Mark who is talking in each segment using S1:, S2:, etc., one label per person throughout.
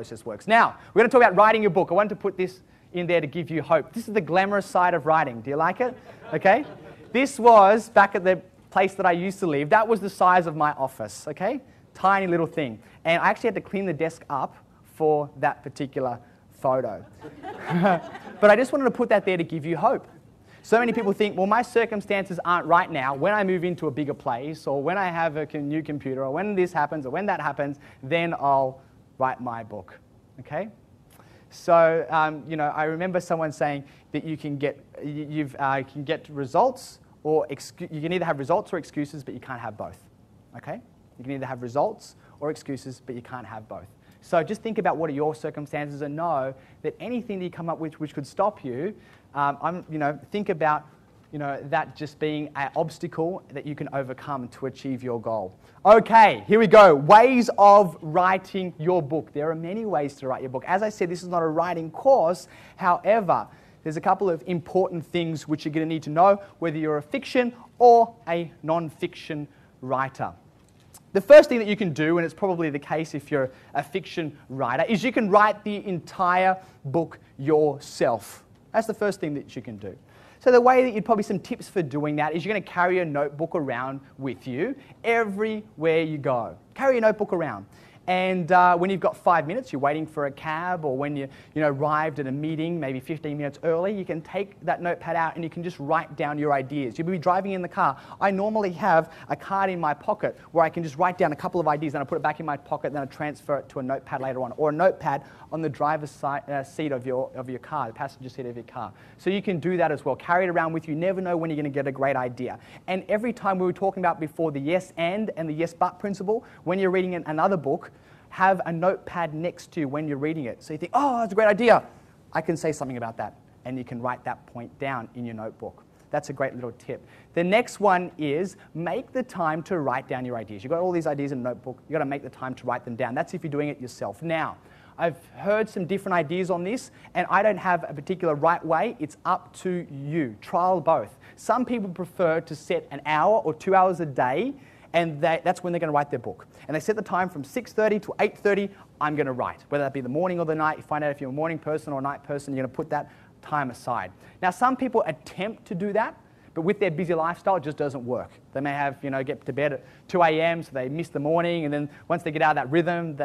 S1: process works. Now, we're going to talk about writing your book. I wanted to put this in there to give you hope. This is the glamorous side of writing. Do you like it? Okay? This was, back at the place that I used to live, that was the size of my office, okay? Tiny little thing. And I actually had to clean the desk up for that particular photo. But I just wanted to put that there to give you hope. So many people think, well, my circumstances aren't right now. When I move into a bigger place, or when I have a new computer, or when this happens, or when that happens, then I'll write my book, okay? So, I remember someone saying that you can get, you can get results, or you can either have results or excuses, but you can't have both, okay? You can either have results or excuses, but you can't have both. So just think about what are your circumstances and know that anything that you come up with which could stop you, think about that just being an obstacle that you can overcome to achieve your goal. Okay, here we go. Ways of writing your book. There are many ways to write your book. As I said, this is not a writing course. However, there's a couple of important things which you're going to need to know, whether you're a fiction or a non-fiction writer. The first thing that you can do, and it's probably the case if you're a fiction writer, is you can write the entire book yourself. That's the first thing that you can do. So the way that you'd probably some tips for doing that is you're going to carry a notebook around with you everywhere you go. Carry a notebook around. And when you've got 5 minutes, you're waiting for a cab, or when you arrived at a meeting maybe 15 minutes early, you can take that notepad out and you can just write down your ideas. You'll be driving in the car. I normally have a card in my pocket where I can just write down a couple of ideas, and I put it back in my pocket, then I transfer it to a notepad later on, or a notepad on the driver's seat of your car, the passenger seat of your car. So you can do that as well. Carry it around with you. You never know when you're going to get a great idea. And every time we were talking about before the yes and the yes but principle, when you're reading another book, have a notepad next to you when you're reading it. So you think, oh, that's a great idea. I can say something about that. And you can write that point down in your notebook. That's a great little tip. The next one is make the time to write down your ideas. You've got all these ideas in a notebook. You've got to make the time to write them down. That's if you're doing it yourself. Now, I've heard some different ideas on this, and I don't have a particular right way. It's up to you. Trial both. Some people prefer to set an hour or 2 hours a day, and that's when they're going to write their book. And they set the time from 6:30 to 8:30, I'm going to write. Whether that be the morning or the night, you find out if you're a morning person or a night person, you're going to put that time aside. Now, some people attempt to do that, but with their busy lifestyle, it just doesn't work. They may have, get to bed at 2 a.m., so they miss the morning, and then once they get out of that rhythm,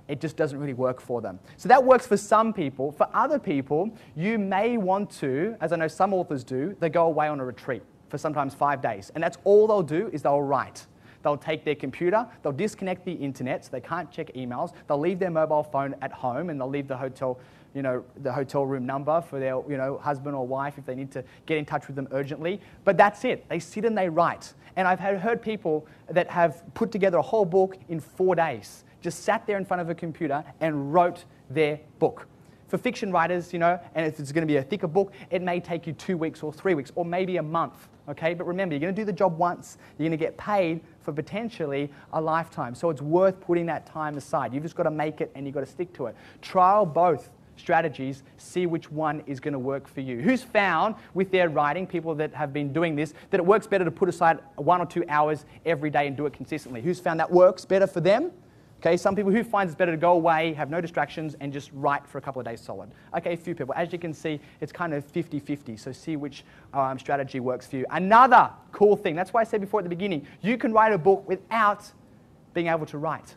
S1: it just doesn't really work for them. So that works for some people. For other people, you may want to, as I know some authors do, they go away on a retreat for sometimes 5 days. And that's all they'll do is they'll write. They'll take their computer, they'll disconnect the internet so they can't check emails, they'll leave their mobile phone at home, and they'll leave the hotel, the hotel room number for their, husband or wife if they need to get in touch with them urgently. But that's it. They sit and they write. And I've heard people that have put together a whole book in 4 days, just sat there in front of a computer and wrote their book. For fiction writers, and if it's going to be a thicker book, it may take you 2 weeks or 3 weeks or maybe a month, okay? But remember, you're going to do the job once, you're going to get paid for potentially a lifetime. So it's worth putting that time aside. You've just got to make it and you've got to stick to it. Trial both strategies, see which one is going to work for you. Who's found with their writing, people that have been doing this, that it works better to put aside 1 or 2 hours every day and do it consistently? Who's found that works better for them? Okay, some people who find it's better to go away, have no distractions, and just write for a couple of days solid. Okay, a few people. As you can see, it's kind of 50-50, so see which strategy works for you. Another cool thing, that's why I said before at the beginning, you can write a book without being able to write.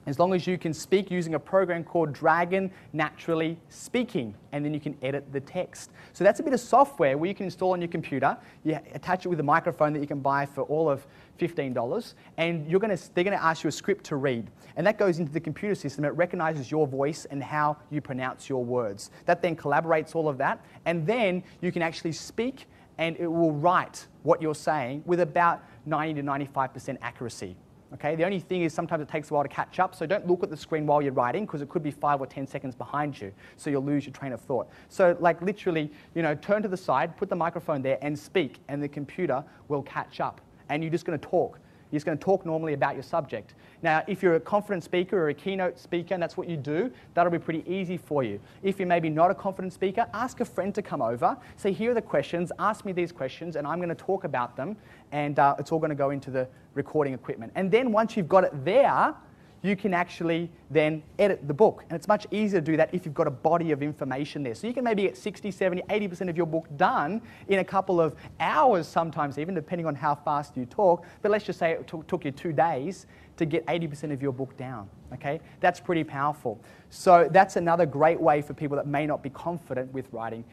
S1: As long as you can speak using a program called Dragon Naturally Speaking, and then you can edit the text. So that's a bit of software where you can install on your computer. You attach it with a microphone that you can buy for all of $15, and they're going to ask you a script to read. And that goes into the computer system. It recognizes your voice and how you pronounce your words. That then collaborates all of that, and then you can actually speak, and it will write what you're saying with about 90 to 95% accuracy. Okay, the only thing is sometimes it takes a while to catch up, so don't look at the screen while you're writing because it could be 5 or 10 seconds behind you, so you'll lose your train of thought. So like literally, turn to the side, put the microphone there and speak, and the computer will catch up. And you're just going to talk. You're just going to talk normally about your subject. Now, if you're a confident speaker or a keynote speaker and that's what you do, that'll be pretty easy for you. If you're maybe not a confident speaker, ask a friend to come over. Say, here are the questions, ask me these questions, and I'm going to talk about them, and it's all going to go into the recording equipment. And then once you've got it there, you can actually then edit the book. And it's much easier to do that if you've got a body of information there. So you can maybe get 60, 70, 80% of your book done in a couple of hours sometimes even, depending on how fast you talk. But let's just say it took you 2 days to get 80% of your book down, okay? That's pretty powerful. So that's another great way for people that may not be confident with writing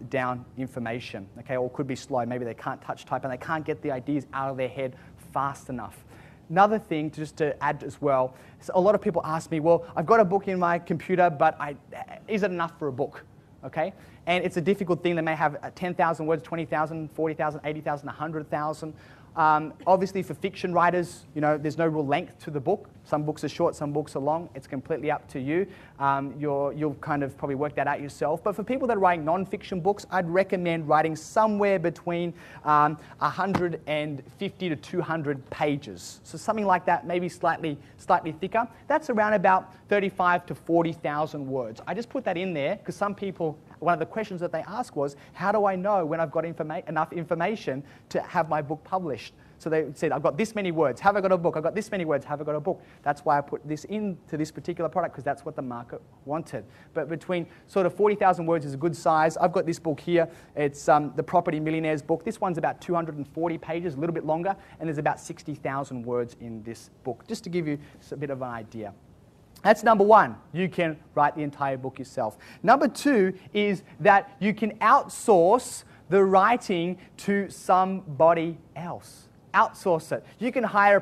S1: down information, okay? Or could be slow. Maybe they can't touch type and they can't get the ideas out of their head fast enough. Another thing, just to add as well, so a lot of people ask me, well, I've got a book in my computer, but is it enough for a book, okay? And it's a difficult thing. They may have 10,000 words, 20,000, 40,000, 80,000, 100,000. Obviously, for fiction writers, there's no real length to the book. Some books are short, some books are long. It's completely up to you. You'll kind of probably work that out yourself. But for people that are writing non-fiction books, I'd recommend writing somewhere between 150 to 200 pages. So something like that, maybe slightly thicker. That's around about 35 to 40,000 words. I just put that in there because some people, one of the questions that they ask was, how do I know when I've got enough information to have my book published? So they said, I've got this many words. Have I got a book? I've got this many words. Have I got a book? That's why I put this into this particular product, because that's what the market wanted. But between sort of 40,000 words is a good size. I've got this book here. It's the Property Millionaires book. This one's about 240 pages, a little bit longer, and there's about 60,000 words in this book, just to give you a bit of an idea. That's number one. You can write the entire book yourself. Number two is that you can outsource the writing to somebody else. Outsource it. You can hire a